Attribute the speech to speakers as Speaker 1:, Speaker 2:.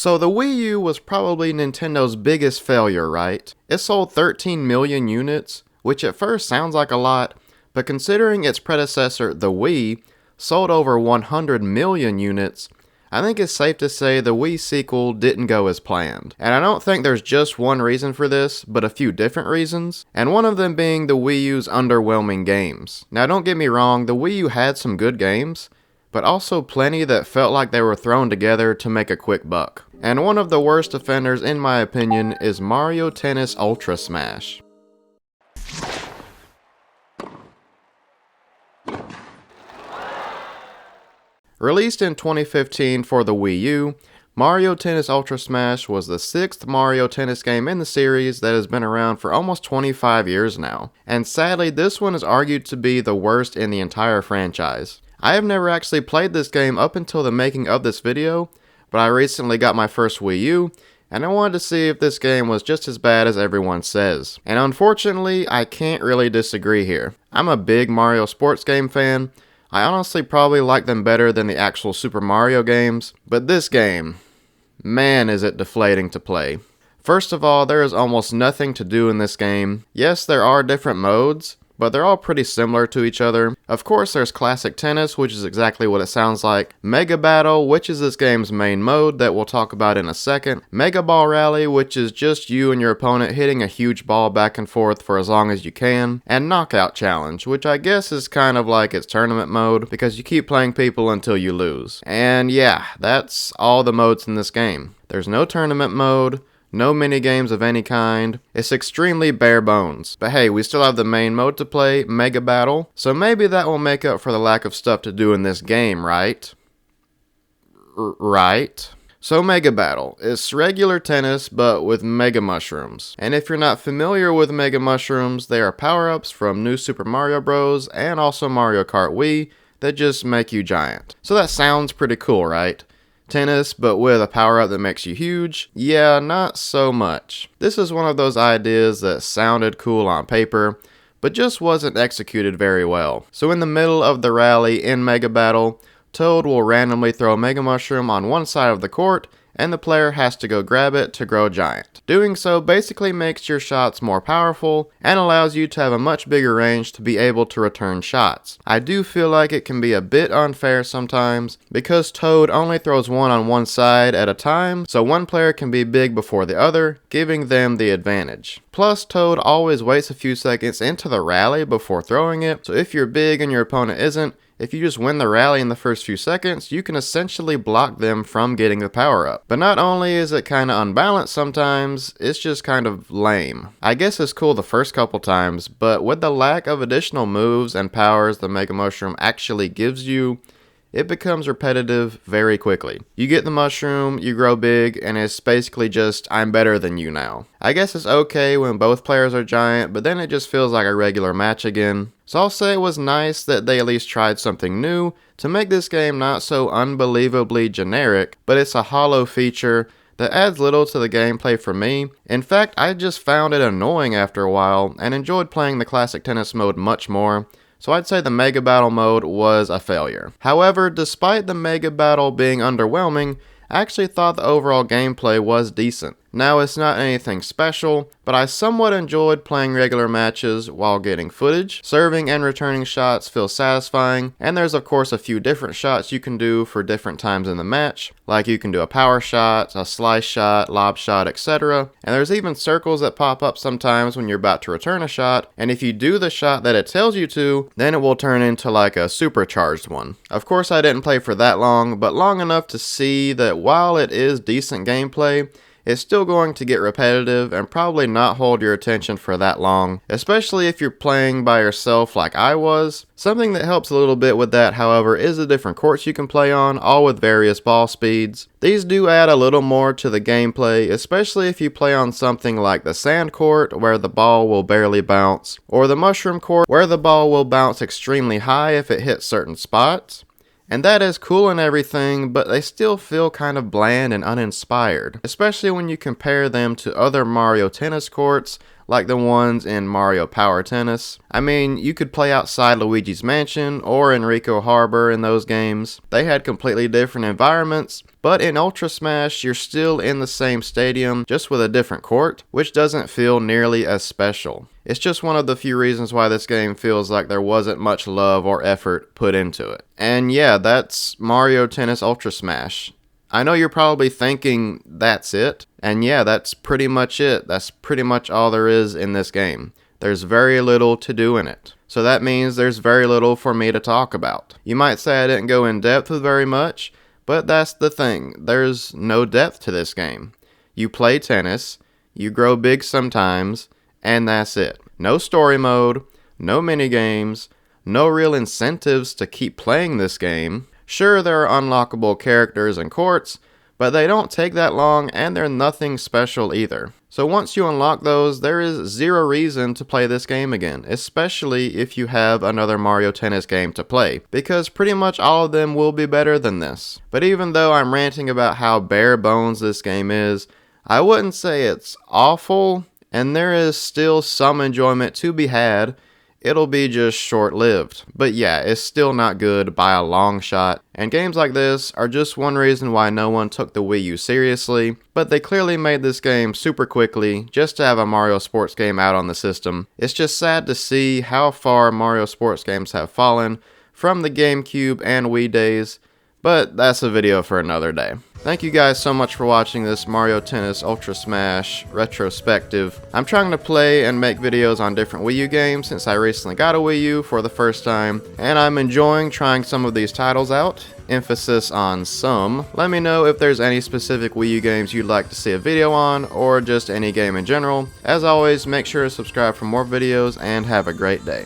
Speaker 1: So the Wii U was probably Nintendo's biggest failure, right? It sold 13 million units, which at first sounds like a lot, but considering its predecessor, the Wii, sold over 100 million units, I think it's safe to say the Wii sequel didn't go as planned. And I don't think there's just one reason for this, but a few different reasons, and one of them being the Wii U's underwhelming games. Now don't get me wrong, the Wii U had some good games, but also plenty that felt like they were thrown together to make a quick buck. And one of the worst offenders, in my opinion, is Mario Tennis Ultra Smash. Released in 2015 for the Wii U, Mario Tennis Ultra Smash was the 6th Mario Tennis game in the series that has been around for almost 25 years now, and sadly this one is argued to be the worst in the entire franchise. I have never actually played this game up until the making of this video, but I recently got my first Wii U, and I wanted to see if this game was just as bad as everyone says. And unfortunately, I can't really disagree here. I'm a big Mario sports game fan. I honestly probably like them better than the actual Super Mario games, but this game, man is it deflating to play. First of all, there is almost nothing to do in this game. Yes, there are different modes, but they're all pretty similar to each other. Of course, there's Classic Tennis, which is exactly what it sounds like. Mega Battle, which is this game's main mode that we'll talk about in a second. Mega Ball Rally, which is just you and your opponent hitting a huge ball back and forth for as long as you can. And Knockout Challenge, which I guess is kind of like its tournament mode, because you keep playing people until you lose. And yeah, that's all the modes in this game. There's no tournament mode, no minigames of any kind. It's extremely bare bones. But hey, we still have the main mode to play, Mega Battle, so maybe that will make up for the lack of stuff to do in this game, right? Right? So Mega Battle, it's regular tennis but with Mega Mushrooms. And if you're not familiar with Mega Mushrooms, they are power-ups from New Super Mario Bros. And also Mario Kart Wii that just make you giant. So that sounds pretty cool, right? Tennis, but with a power-up that makes you huge? Yeah, not so much. This is one of those ideas that sounded cool on paper, but just wasn't executed very well. So in the middle of the rally in Mega Battle, Toad will randomly throw a Mega Mushroom on one side of the court, and the player has to go grab it to grow giant. Doing so basically makes your shots more powerful and allows you to have a much bigger range to be able to return shots. I do feel like it can be a bit unfair sometimes because Toad only throws one on one side at a time, so one player can be big before the other, giving them the advantage. Plus, Toad always waits a few seconds into the rally before throwing it, so if you're big and your opponent isn't, if you just win the rally in the first few seconds, you can essentially block them from getting the power up. But not only is it kinda unbalanced sometimes, it's just kind of lame. I guess it's cool the first couple times, but with the lack of additional moves and powers the Mega Mushroom actually gives you, it becomes repetitive very quickly. You get the mushroom, you grow big, and it's basically just, I'm better than you now. I guess it's okay when both players are giant, but then it just feels like a regular match again. So I'll say it was nice that they at least tried something new to make this game not so unbelievably generic, but it's a hollow feature that adds little to the gameplay for me. In fact, I just found it annoying after a while and enjoyed playing the Classic Tennis mode much more. So I'd say the Mega Battle mode was a failure. However, despite the Mega Battle being underwhelming, I actually thought the overall gameplay was decent. Now, it's not anything special, but I somewhat enjoyed playing regular matches while getting footage. Serving and returning shots feel satisfying, and there's of course a few different shots you can do for different times in the match, like you can do a power shot, a slice shot, lob shot, etc. And there's even circles that pop up sometimes when you're about to return a shot, and if you do the shot that it tells you to, then it will turn into like a supercharged one. Of course, I didn't play for that long, but long enough to see that while it is decent gameplay, it's still going to get repetitive and probably not hold your attention for that long, especially if you're playing by yourself like I was. Something that helps a little bit with that, however, is the different courts you can play on, all with various ball speeds. These do add a little more to the gameplay, especially if you play on something like the sand court, where the ball will barely bounce, or the mushroom court, where the ball will bounce extremely high if it hits certain spots. And that is cool and everything, but they still feel kind of bland and uninspired, especially when you compare them to other Mario Tennis courts like the ones in Mario Power Tennis. I mean, you could play outside Luigi's Mansion or Enrico Harbor in those games. They had completely different environments, but in Ultra Smash, you're still in the same stadium, just with a different court, which doesn't feel nearly as special. It's just one of the few reasons why this game feels like there wasn't much love or effort put into it. And yeah, that's Mario Tennis Ultra Smash. I know you're probably thinking that's it, and yeah, that's pretty much it. That's pretty much all there is in this game. There's very little to do in it. So that means there's very little for me to talk about. You might say I didn't go in depth with very much, but that's the thing. There's no depth to this game. You play tennis, you grow big sometimes, and that's it. No story mode, no minigames, no real incentives to keep playing this game. Sure, there are unlockable characters and courts, but they don't take that long and they're nothing special either. So once you unlock those, there is zero reason to play this game again, especially if you have another Mario Tennis game to play, because pretty much all of them will be better than this. But even though I'm ranting about how bare bones this game is, I wouldn't say it's awful, and there is still some enjoyment to be had. It'll be just short-lived. But yeah, it's still not good by a long shot. And games like this are just one reason why no one took the Wii U seriously, but they clearly made this game super quickly just to have a Mario sports game out on the system. It's just sad to see how far Mario sports games have fallen from the GameCube and Wii days, but that's a video for another day. Thank you guys so much for watching this Mario Tennis Ultra Smash retrospective. I'm trying to play and make videos on different Wii U games since I recently got a Wii U for the first time, and I'm enjoying trying some of these titles out. Emphasis on some. Let me know if there's any specific Wii U games you'd like to see a video on, or just any game in general. As always, make sure to subscribe for more videos and have a great day.